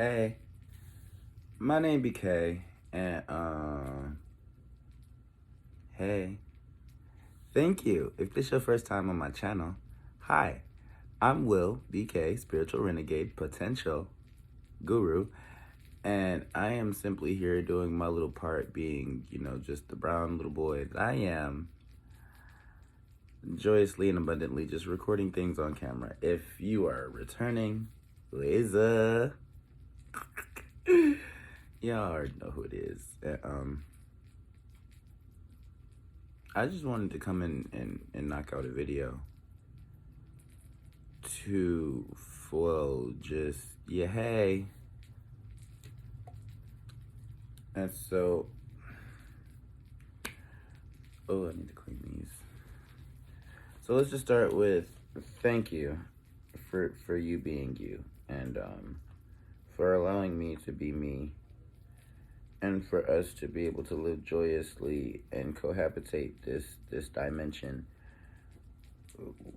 Hey, my name BeeKayy, and hey, thank you. If this is your first time on my channel, hi, I'm BeeKayy, spiritual renegade, potential guru, and I am simply here doing my little part, being, just the brown little boy that I am, joyously and abundantly just recording things on camera. If you are returning, laser. Y'all already know who it is. I just wanted to come in and knock out a video to, well, just, yeah, hey. And so, oh, I need to clean these. So let's just start with thank you for you being you, and for allowing me to be me, and for us to be able to live joyously and cohabitate this dimension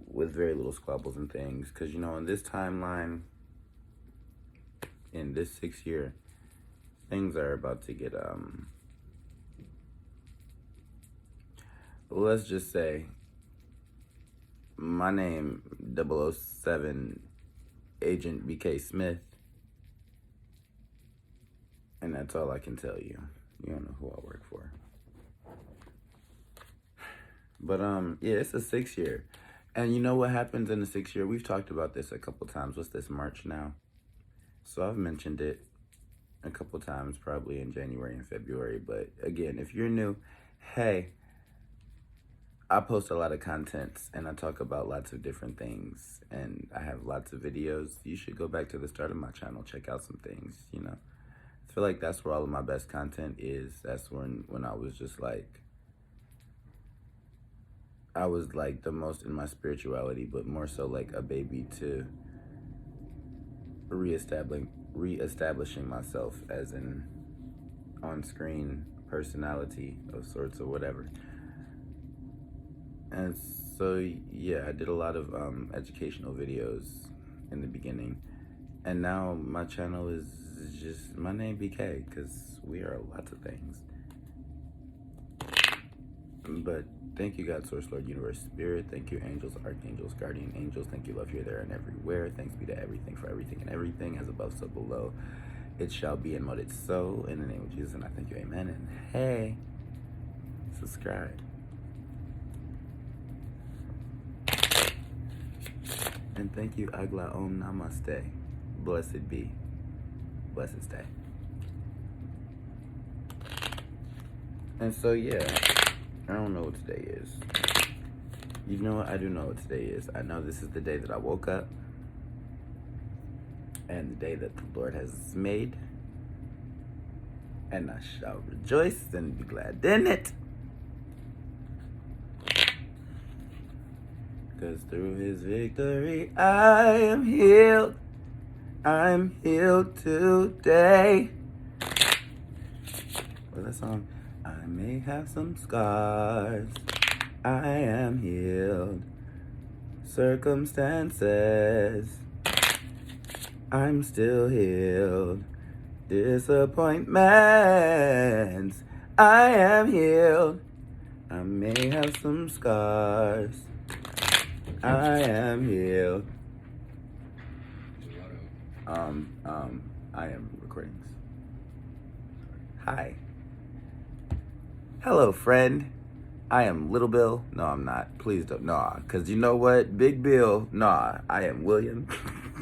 with very little squabbles and things. Because, in this timeline, in this 6th year, things are about to get, let's just say, my name, 007 Agent BeeKayy Smith, and that's all I can tell you. You don't know who I work for. But, yeah, it's the 6th year. And you know what happens in the 6th year? We've talked about this a couple times. What's this, March now? So I've mentioned it a couple times, probably in January and February. But again, if you're new, hey, I post a lot of content and I talk about lots of different things. And I have lots of videos. You should go back to the start of my channel, check out some things, I feel like that's where all of my best content is. That's when I was just like, I was like the most in my spirituality, but more so like a baby to reestablishing myself as an on-screen personality of sorts or whatever. And so, yeah, I did a lot of educational videos in the beginning. And now my channel is just my name BeeKayy, because we are lots of things. But thank you, God, Source, Lord, Universe, Spirit. Thank you, angels, archangels, guardian angels. Thank you, love, here, there, and everywhere. Thanks be to everything, for everything, and everything, as above, so below. It shall be, and what it's so. In the name of Jesus, and I thank you, amen. And hey, subscribe. And thank you, Agla, Namaste. Blessed be. Blessed stay. And so, yeah, I don't know what today is. You know what? I do know what today is. I know this is the day that I woke up, and the day that the Lord has made, and I shall rejoice and be glad in it. Because through his victory, I am healed. I'm healed today. What's that song? I may have some scars. I am healed. Circumstances, I'm still healed. Disappointments, I am healed. I may have some scars. I am healed. I am recording this. Hi. Hello, friend. I am Little Bill. No, I'm not. Please don't. Nah, because you know what? Big Bill. Nah, I am William.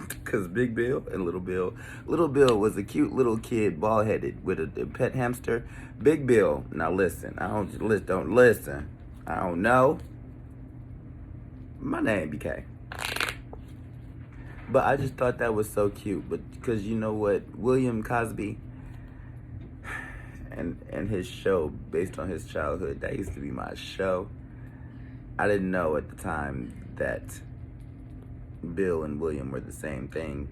Because Big Bill and Little Bill. Little Bill was a cute little kid, bald-headed, with a pet hamster. Big Bill. Now listen. Don't listen. I don't know. My name BeeKayy. But I just thought that was so cute. But because you know what? William Cosby and his show, based on his childhood, that used to be my show. I didn't know at the time that Bill and William were the same thing.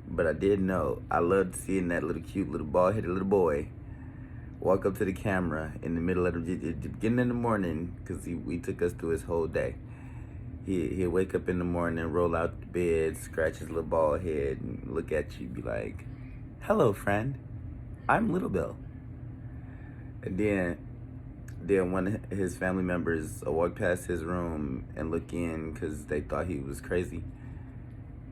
But I did know. I loved seeing that little cute little bald-headed little boy walk up to the camera in the middle of the beginning of the morning, because we took us through his whole day. He'll wake up in the morning, roll out the bed, scratch his little bald head, and look at you, be like, "Hello, friend. I'm Little Bill." And then one of his family members walk past his room and look in because they thought he was crazy.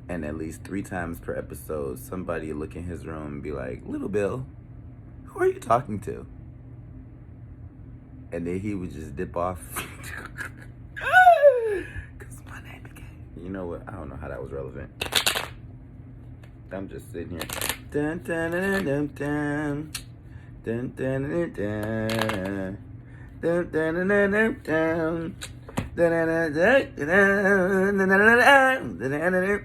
And at least 3 times per episode, somebody would look in his room and be like, "Little Bill, who are you talking to?" And then he would just dip off. Because my name BeeKayy. You know what? I don't know how that was relevant. I'm just sitting here. Dun, dun, dun, dun, dun. Dun, dun, dun, dun. Dun, dun, dun, dun, dun, dun. Dun, dun, dun, dun, dun, dun, dun, dun, dun, dun.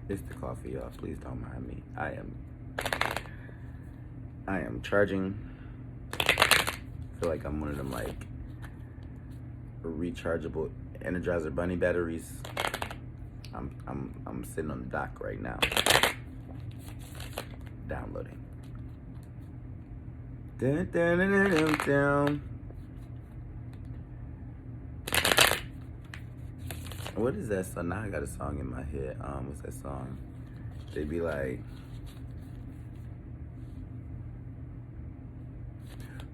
It's the coffee, y'all. Please don't mind me. I am charging. I feel like I'm one of them like rechargeable Energizer Bunny batteries. I'm sitting on the dock right now. Downloading. Dun, dun, dun, dun, dun, dun. What is that song? Now I got a song in my head. What's that song? They be like,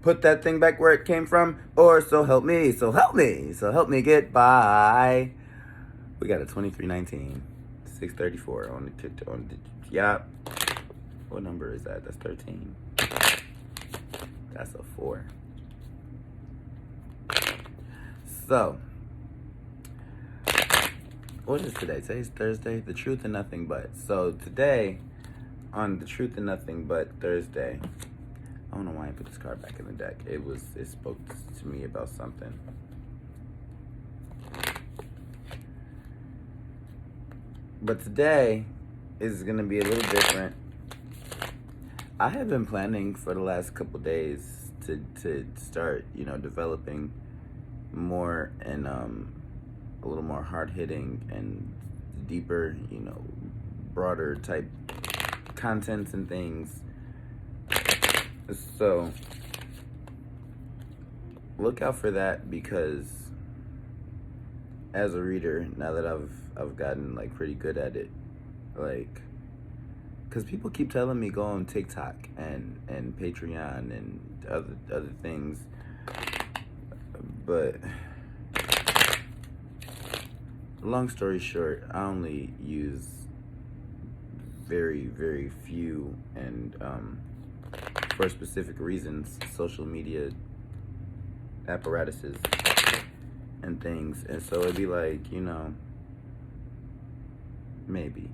"Put that thing back where it came from," or "So help me, so help me, so help me get by." We got a 2319, 634 on the yeah. What number is that? That's 13. That's a 4. So, what is today? Today's Thursday. The Truth and Nothing But. So today, on the Truth and Nothing But Thursday, I don't know why I put this card back in the deck. It spoke to me about something. But today is gonna be a little different. I have been planning for the last couple days to start, developing more and a little more hard-hitting and deeper, broader type contents and things. So look out for that, because as a reader, now that I've gotten like pretty good at it, like, because people keep telling me go on TikTok and Patreon and other things, but long story short, I only use very, very few and for specific reasons, social media apparatuses and things. And so it'd be like, maybe.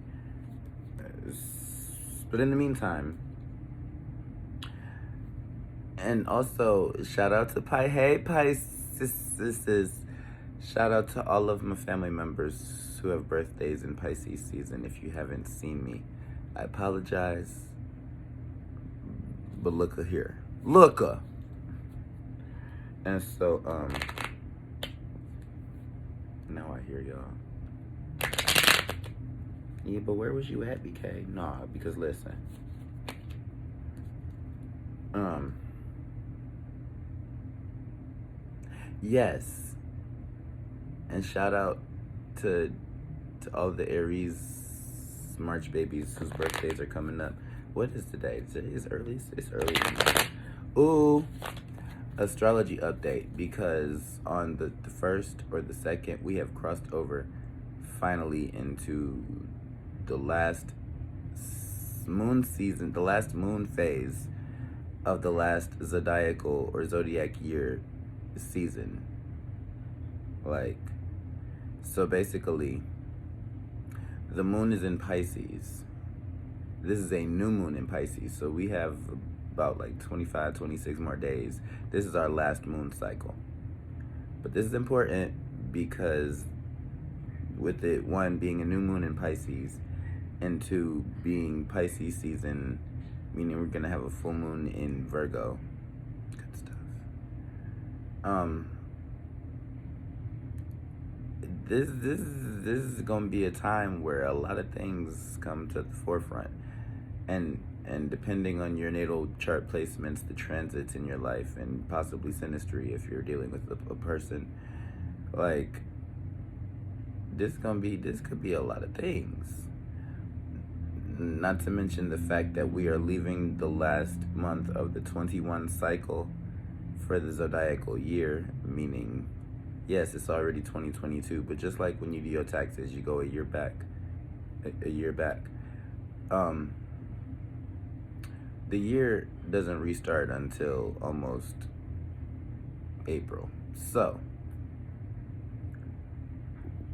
But in the meantime, and also shout out to Pisces. Shout out to all of my family members who have birthdays in Pisces season. If you haven't seen me, I apologize. But looka here. Looka. And so, now I hear y'all. Yeah, but where was you at, BeeKayy? Nah, because listen. Yes. And shout out to all the Aries March babies whose birthdays are coming up. What is today? Today is early. It's early. Ooh, astrology update, because on the 1st or the 2nd, we have crossed over finally into the last moon season, the last moon phase of the last zodiacal or zodiac year season. Like, so basically, the moon is in Pisces. This is a new moon in Pisces, so we have about like 25, 26 more days. This is our last moon cycle. But this is important because with it, 1, being a new moon in Pisces, and 2, being Pisces season, meaning we're gonna have a full moon in Virgo. Good stuff. This is gonna be a time where a lot of things come to the forefront, and depending on your natal chart placements, the transits in your life, and possibly synastry if you're dealing with a person, Like, this could be a lot of things. Not to mention the fact that we are leaving the last month of the 21 cycle for the zodiacal year, meaning, yes, it's already 2022, but just like when you do your taxes, you go a year back. The year doesn't restart until almost April. So,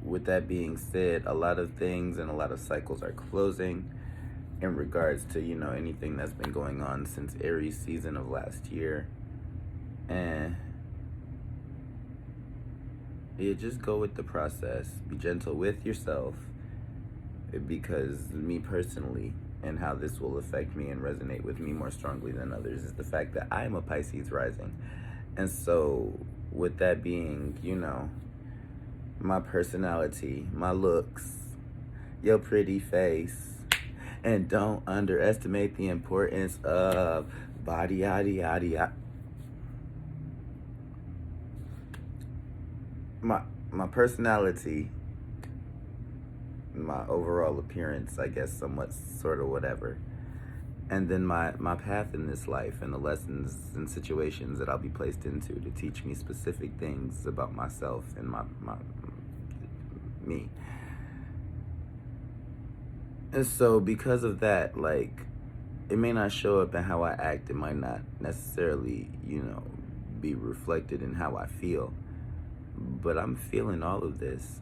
with that being said, a lot of things and a lot of cycles are closing in regards to, anything that's been going on since Aries season of last year. And you just go with the process. Be gentle with yourself, because me personally, and how this will affect me and resonate with me more strongly than others, is the fact that I am a Pisces rising. And so, with that being, my personality, my looks, your pretty face, and don't underestimate the importance of body, yada, yada, yada. My personality, my overall appearance, I guess, somewhat, sort of, whatever. And then my path in this life and the lessons and situations that I'll be placed into to teach me specific things about myself and me. And so because of that, like, it may not show up in how I act. It might not necessarily, be reflected in how I feel. But I'm feeling all of this.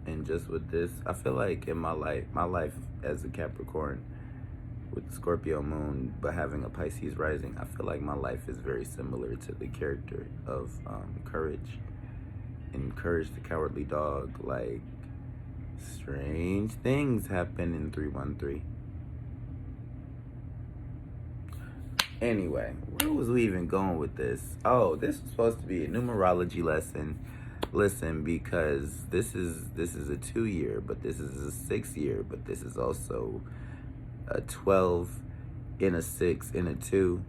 And just with this, I feel like in my life as a Capricorn with the Scorpio moon, but having a Pisces rising, I feel like my life is very similar to the character of Courage. In Courage the Cowardly Dog, like, strange things happen in 313. Anyway, where was we even going with this? Oh, this was supposed to be a numerology lesson. Listen, because this is a 2-year, but this is a 6-year, but this is also a 12 in a 6 in a 2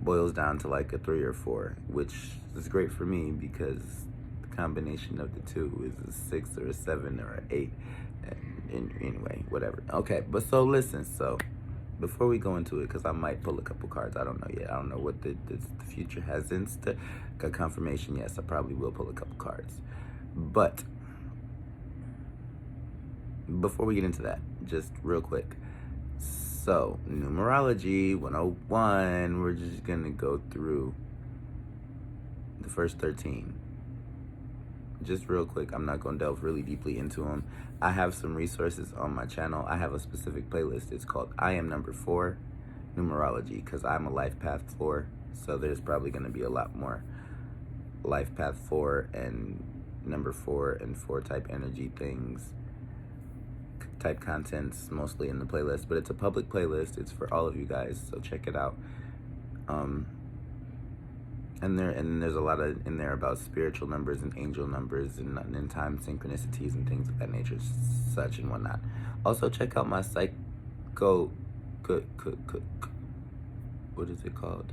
boils down to like a 3 or 4, which is great for me because the combination of the 2 is a 6 or a 7 or an 8. And anyway, whatever. Okay, but so listen, so before we go into it, because I might pull a couple cards, I don't know yet. I don't know what the future has in store. Got confirmation, yes, I probably will pull a couple cards. But before we get into that, just real quick. So, Numerology 101, we're just going to go through the first 13. Just real quick, I'm not going to delve really deeply into them. I have some resources on my channel. I have a specific playlist. It's called I Am Number 4 Numerology, because I'm a life path 4. So there's probably going to be a lot more life path 4 and number 4 and 4 type energy things, type contents, mostly in the playlist. But it's a public playlist. It's for all of you guys, so check it out. And there's a lot in there about spiritual numbers and angel numbers and time synchronicities and things of that nature, such and whatnot. Also, check out my what is it called?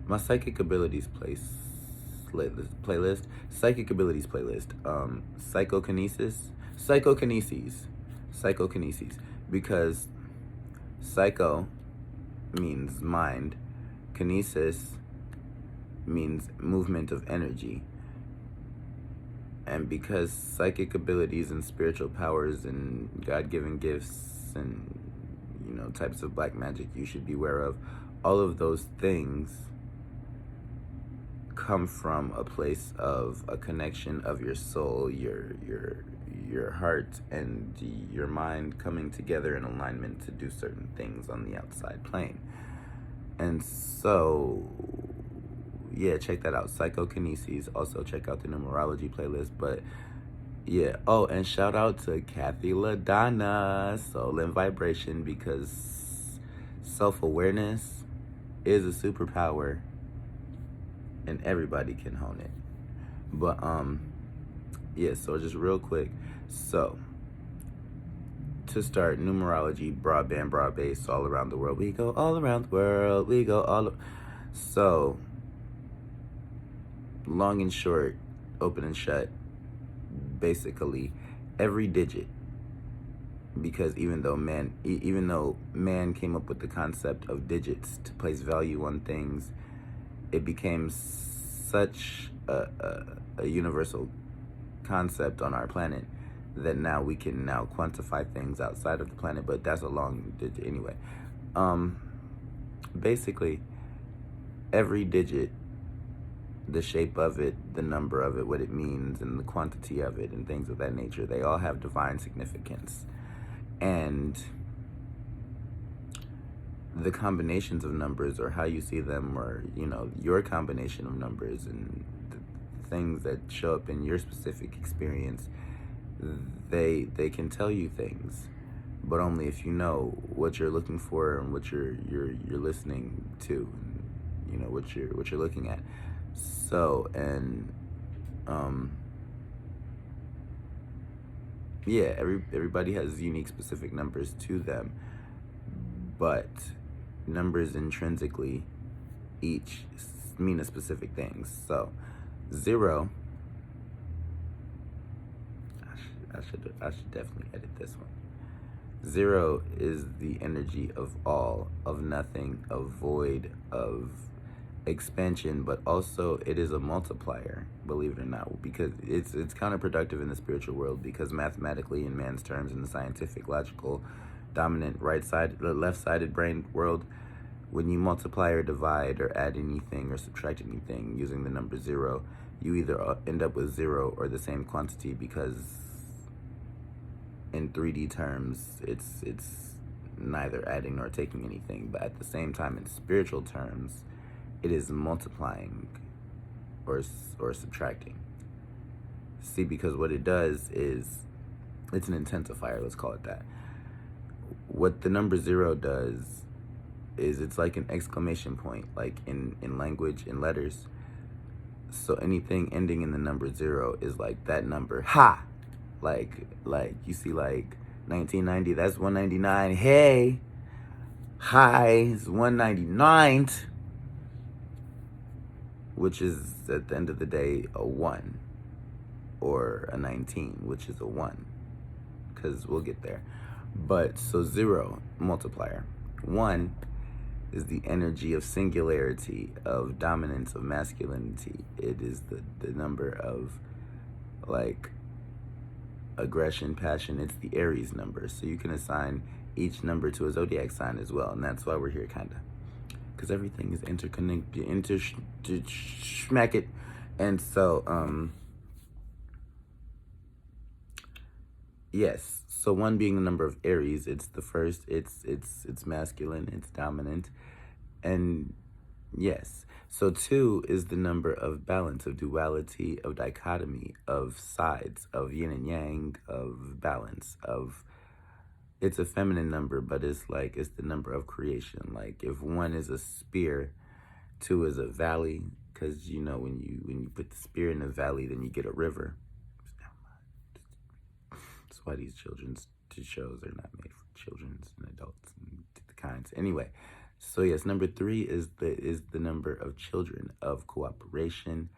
My psychic abilities playlist. Psychic abilities playlist. Psychokinesis. Because psycho means mind. Kinesis means movement of energy. And because psychic abilities and spiritual powers and God-given gifts and, types of black magic you should be aware of, all of those things come from a place of a connection of your soul, your heart, and your mind coming together in alignment to do certain things on the outside plane. And so, yeah, check that out. Psychokinesis. Also, check out the Numerology playlist. But, yeah. Oh, and shout out to Kathy LaDonna, Soul and Vibration, because self-awareness is a superpower, and everybody can hone it. But, yeah, so just real quick. So, to start numerology, broadband, broad base, all around the world. We go all around the world. We go all. So, long and short, open and shut, basically, every digit. Because even though man came up with the concept of digits to place value on things, it became such a universal concept on our planet that now we can now quantify things outside of the planet. But that's a long digit anyway. Basically, every digit, the shape of it, the number of it, what it means, and the quantity of it, and things of that nature, they all have divine significance. And the combinations of numbers, or how you see them, or, you know, your combination of numbers and the things that show up in your specific experience, they can tell you things, but only if you know what you're looking for and what you're listening to, and, you know, what you're looking at. So, and yeah, everybody has unique specific numbers to them, but numbers intrinsically each mean a specific thing. So 0, I should definitely edit this one. 0 is the energy of all, of nothing, of void, of expansion, but also it is a multiplier, believe it or not, because it's counterproductive in the spiritual world, because mathematically, in man's terms, in the scientific, logical, dominant left-sided brain world, when you multiply or divide or add anything or subtract anything using the number 0, you either end up with 0 or the same quantity, because in 3D terms it's neither adding nor taking anything. But at the same time, in spiritual terms, it is multiplying or subtracting. See, because what it does is, it's an intensifier, let's call it that. What the number 0 does is, it's like an exclamation point, like in language, in letters. So anything ending in the number 0 is like that number. Ha! Like you see, like 1990, that's 199. Hey! Hi is 199th. Which is, at the end of the day, a 1, or a 19, which is a 1, because we'll get there. But, so 0, multiplier. 1 is the energy of singularity, of dominance, of masculinity. It is the number of, like, aggression, passion. It's the Aries number. So you can assign each number to a zodiac sign as well, and that's why we're here, kind of. Because everything is interconnected, smack it. And so, yes. So 1 being the number of Aries, it's the first, it's masculine, it's dominant. And yes. So 2 is the number of balance, of duality, of dichotomy, of sides, of yin and yang, of balance, of, it's a feminine number, but it's like, it's the number of creation. Like, if 1 is a spear, 2 is a valley, because, you know, when you put the spear in the valley, then you get a river. That's why these children's shows are not made for children and adults and the kinds. Anyway, so yes, number 3 is the number of children, of cooperation,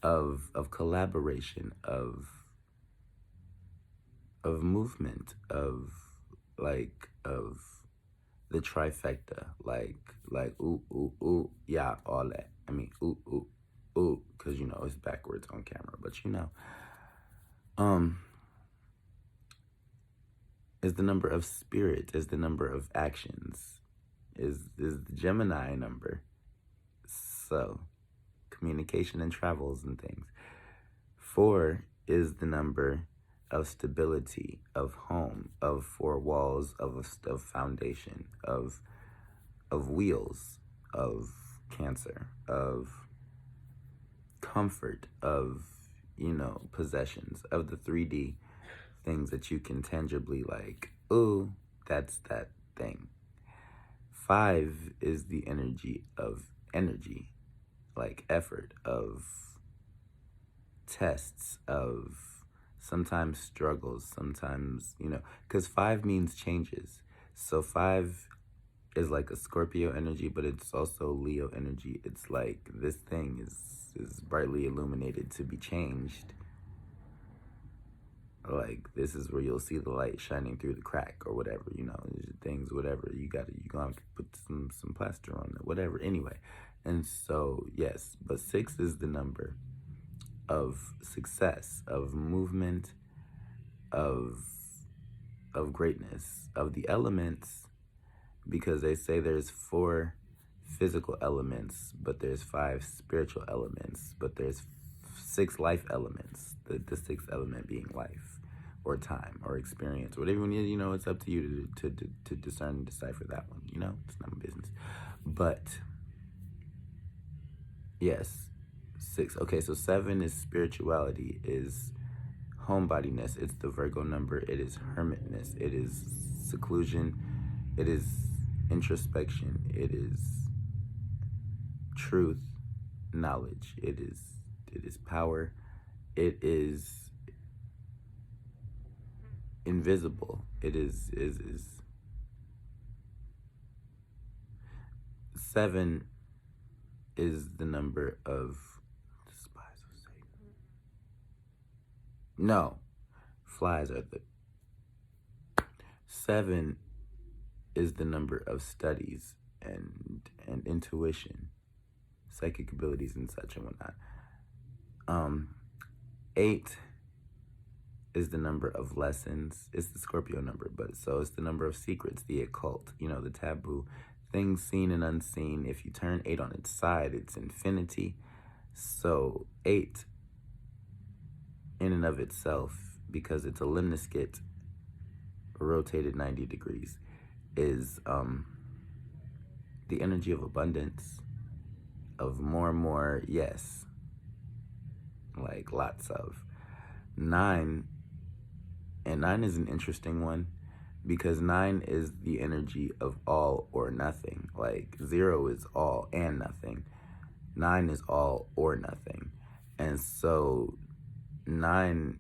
of collaboration, of movement, of the trifecta, like ooh, ooh, ooh, yeah, all that. I mean, ooh, ooh, ooh, because, you know, it's backwards on camera, but, you know. Is the number of spirit, is the number of actions, is the Gemini number. So, communication and travels and things. 4 is the number of stability, of home, of 4 walls, of foundation, of wheels, of Cancer, of comfort, of, you know, possessions, of the 3D things that you can tangibly, like, ooh, that's that thing. 5 is the energy of energy, like effort, of tests, of sometimes struggles, sometimes, because 5 means changes. So 5 is like a Scorpio energy, but it's also Leo energy. It's like this thing is brightly illuminated to be changed. Like, this is where you'll see the light shining through the crack or whatever, things, whatever. You're gonna have to put some plaster on it, whatever. Anyway, and so, yes, but 6 is the number of success, of movement, of greatness, of the elements, because they say there's 4 physical elements, but there's 5 spiritual elements, but there's 6 life elements, the 6th element being life or time or experience, whatever you need. It's up to you to discern and decipher that one. It's not my business. But yes, 6. Okay, so 7 is spirituality, is homebodiness. It's the Virgo number. It is hermitness. It is seclusion. It is introspection. It is truth, knowledge. It is power. It is invisible. It is 7 is the number of the spies of Satan. No, flies are the 7 is the number of studies and intuition, psychic abilities and such and whatnot. 8 is the number of lessons. It's the Scorpio number, but so it's the number of secrets, the occult, the taboo, things seen and unseen. If you turn 8 on its side, it's infinity. So 8 in and of itself, because it's a lemniscate rotated 90 degrees, is the energy of abundance, of more and more, yes, like lots of. 9, and 9 is an interesting one, because 9 is the energy of all or nothing. Like 0 is all and nothing. 9 is all or nothing. And so 9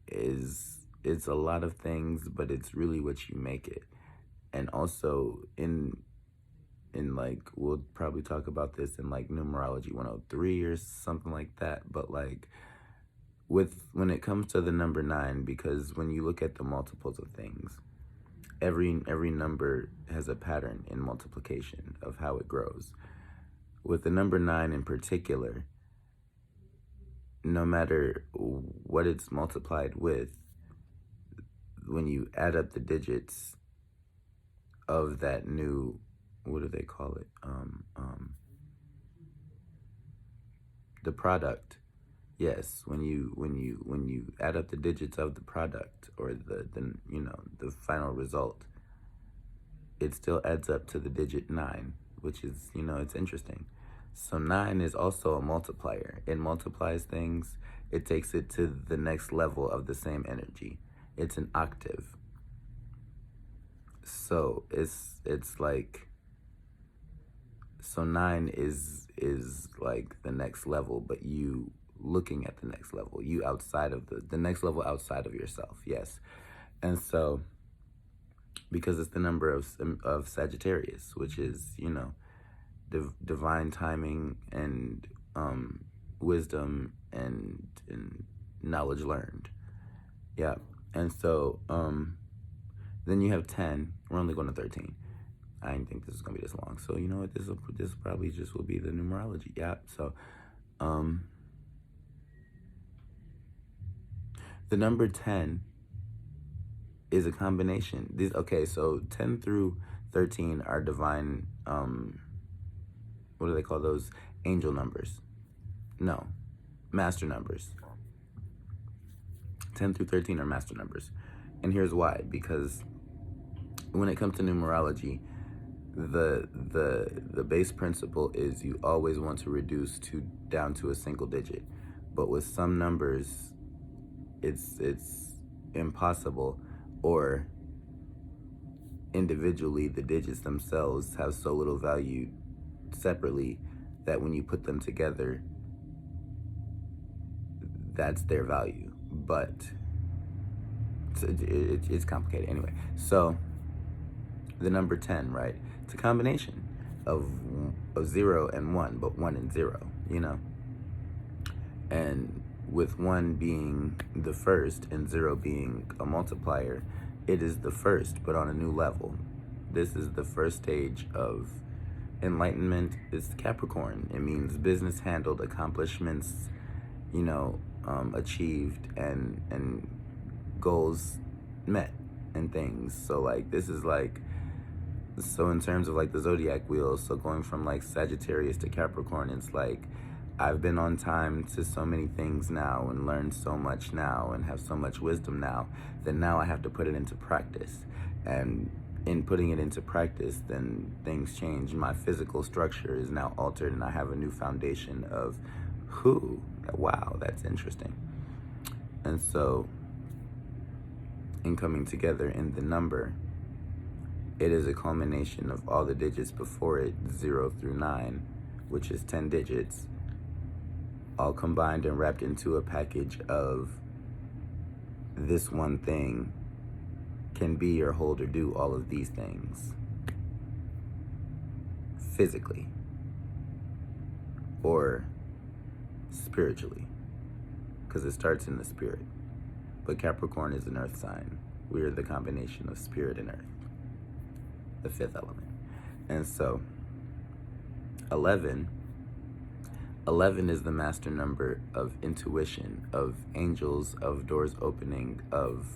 it's a lot of things, but it's really what you make it. And also in like, we'll probably talk about this in like Numerology 103 or something like that, but like when it comes to the number 9, because when you look at the multiples of things, every number has a pattern in multiplication of how it grows. With the number 9 in particular, no matter what it's multiplied with, when you add up the digits of that new, what do they call it? The product. Yes, when you add up the digits of the product, or the final result, it still adds up to the digit 9, which is, it's interesting. So 9 is also a multiplier. It multiplies things. It takes it to the next level of the same energy. It's an octave. So it's like, so 9 is like the next level, but you looking at the next level, you outside of the next level outside of yourself. Yes. And so, because it's the number of Sagittarius, which is, divine timing and wisdom and knowledge learned. Yeah. And so then you have 10. We're only going to 13. I didn't think this was gonna be this long, so you know what, this probably just will be the numerology. Yeah. So the number 10 is a combination. So 10 through 13 are divine, what do they call those? Angel numbers. No, master numbers. 10 through 13 are master numbers. And here's why. Because when it comes to numerology, the base principle is you always want to reduce down to a single digit. But with some numbers, it's impossible, or individually the digits themselves have so little value separately that when you put them together, that's their value. but it's complicated anyway. So the number 10, right? It's a combination of 0 and 1, but 1 and 0, you know? And with 1 being the first and 0 being a multiplier, it is the first, but on a new level. This is the first stage of enlightenment. It's Capricorn. It means business handled, accomplishments, you know, achieved, and goals met and things. So like this is like, so in terms of like the zodiac wheel, so going from like Sagittarius to Capricorn, it's like I've been on time to so many things now and learned so much now and have so much wisdom now that now I have to put it into practice. And in putting it into practice, then things change. My physical structure is now altered and I have a new foundation of who. Wow, that's interesting. And so in coming together in the number, it is a culmination of all the digits before it, 0 through 9, which is 10 digits, all combined and wrapped into a package of this one thing can be or hold or do all of these things physically or spiritually, because it starts in the spirit. But Capricorn is an earth sign. We are the combination of spirit and earth, the 5th element. And so 11 is the master number of intuition, of angels, of doors opening, of,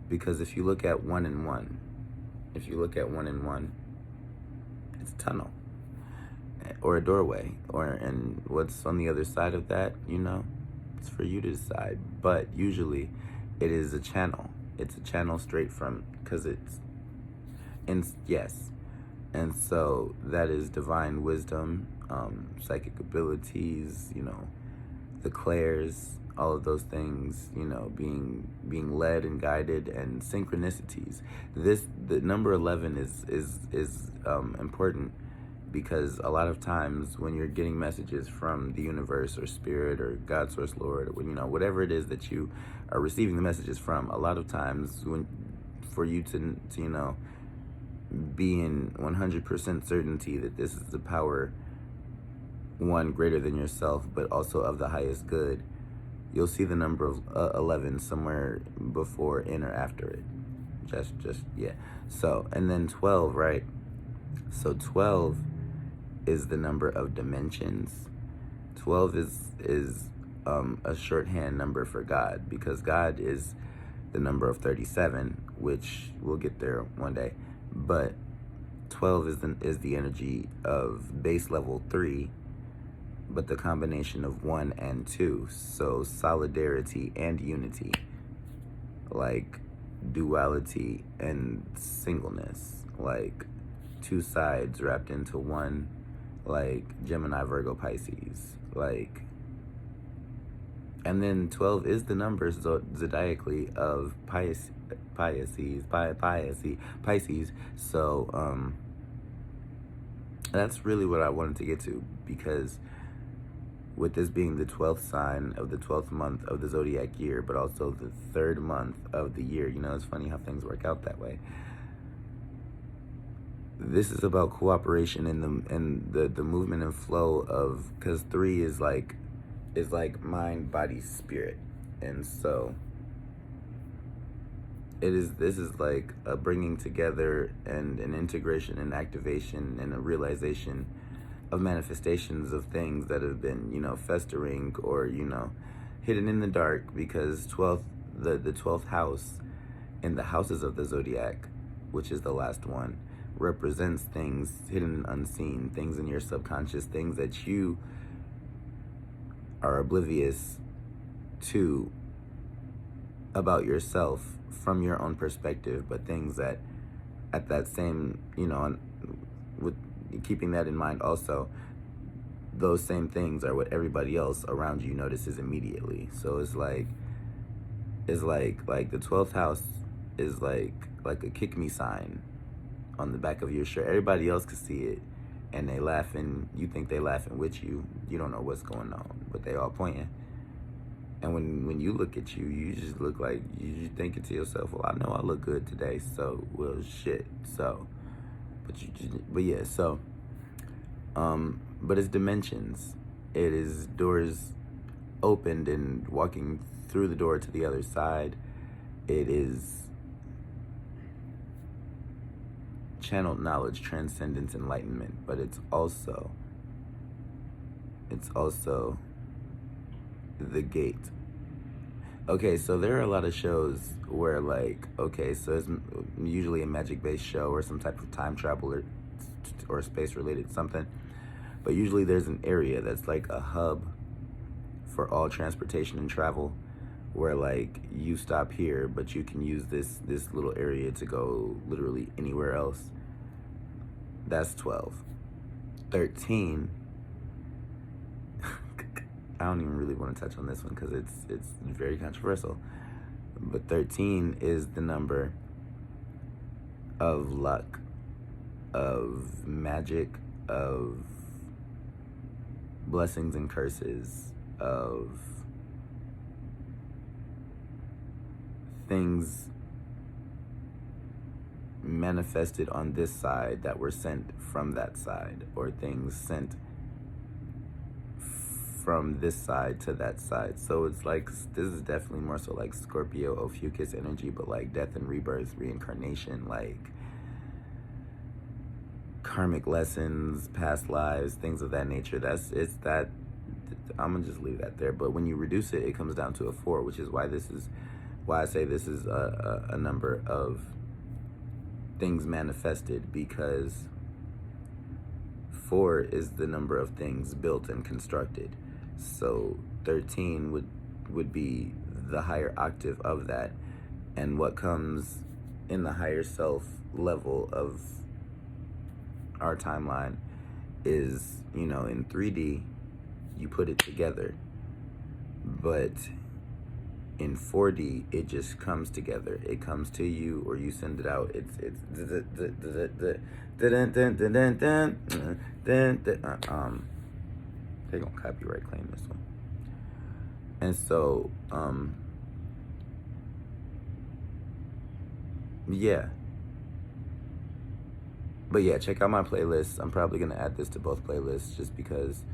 because if you look at 1 and 1, it's a tunnel or a doorway, and what's on the other side of that, you know, it's for you to decide. But usually it is a channel. It's a channel straight from, because it's, and yes. And so that is divine wisdom, psychic abilities, you know, the clairs, all of those things, you know, being led and guided, and synchronicities. The number 11 is important, because a lot of times when you're getting messages from the universe or spirit or God, source, Lord, or, you know, whatever it is that you are receiving the messages from, a lot of times for you to you know, be in 100% certainty that this is the power, one, greater than yourself, but also of the highest good, you'll see the number of 11 somewhere before, in, or after it. Just yeah. So, and then 12, right? So 12 is the number of dimensions. 12 is a shorthand number for God, because God is the number of 37, which we'll get there one day. But 12 is the energy of base level 3, but the combination of 1 and 2. So solidarity and unity, like duality and singleness, like two sides wrapped into one, like Gemini, Virgo, Pisces, like. And then 12 is the number zodiacally of Pisces. So that's really what I wanted to get to, because with this being the 12th sign of the 12th month of the zodiac year, but also the 3rd month of the year, you know, it's funny how things work out that way. This is about cooperation and the movement and flow of, because 3 is like mind, body, spirit. And so this is like a bringing together and an integration and activation and a realization of manifestations of things that have been, you know, festering or, you know, hidden in the dark, because the 12th house in the houses of the zodiac, which is the last one, represents things hidden and unseen, things in your subconscious, things that you are oblivious to about yourself from your own perspective, but things that at that same, you know, with keeping that in mind also, those same things are what everybody else around you notices immediately. So it's like the 12th house is like a kick me sign on the back of your shirt. Everybody else can see it, and they laughing. You think they laughing with you. You don't know what's going on, but they all pointing. And when you look at you, you just look like, you thinking to yourself, well, I know I look good today, so, well, shit, so. But yeah, so, but it's dimensions. It is doors opened and walking through the door to the other side. It is channeled knowledge, transcendence, enlightenment, but it's also the gate. Okay, so there are a lot of shows where, like, okay, so it's usually a magic-based show or some type of time travel or space-related something, but usually there's an area that's like a hub for all transportation and travel, where, like, you stop here, but you can use this little area to go literally anywhere else. That's 12. 13, I don't even really want to touch on this one because it's very controversial. But 13 is the number of luck, of magic, of blessings and curses, of things manifested on this side that were sent from that side, or things sent from this side to that side. So it's like, this is definitely more so like Scorpio Ophiuchus energy, but like death and rebirth, reincarnation, like karmic lessons, past lives, things of that nature. I'm gonna just leave that there. But when you reduce it, it comes down to a 4, which is why I say this is a number of things manifested, because 4 is the number of things built and constructed. So 13 would be the higher octave of that, and what comes in the higher self level of our timeline is, you know, in 3D, you put it together, but in 4D, it just comes together. It comes to you, or you send it out. They're gonna copyright claim this one. And so, yeah. But yeah, check out my playlist. I'm probably gonna add this to both playlists just because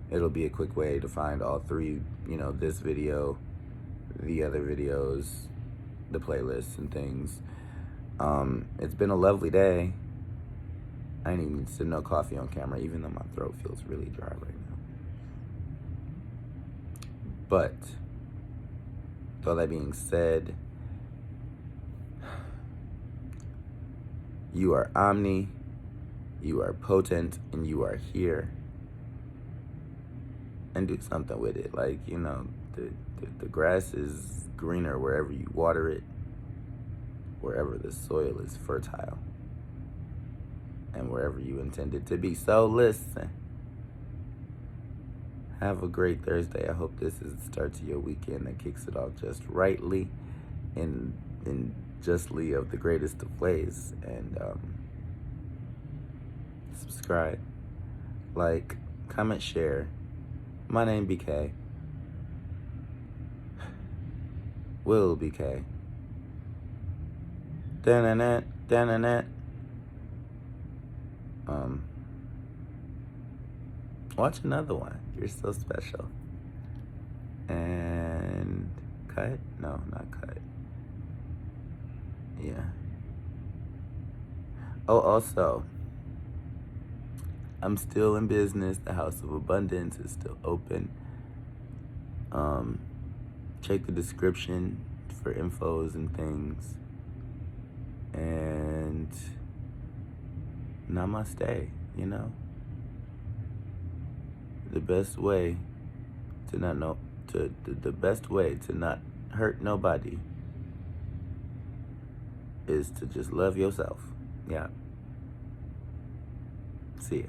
it'll be a quick way to find all 3, you know, this video, the other videos, the playlists and things. It's been a lovely day. I ain't even sip no coffee on camera, even though my throat feels really dry right now. But, with all that being said, you are omni, you are potent, and you are here. And do something with it. Like, you know, the grass is greener wherever you water it, wherever the soil is fertile, and wherever you intend it to be. So listen, have a great Thursday. I hope this is the start to your weekend that kicks it off just rightly and justly of the greatest of ways. And subscribe, like, comment, share. My name BeeKayy. Will BeeKayy. Da-na-na, da-na-na. Watch another one. You're so special. And cut? No, not cut. Yeah. Oh, also, I'm still in business. The House of Abundance is still open. Check the description for infos and things. And namaste, you know. The best way to not hurt nobody is to just love yourself. Yeah. See ya.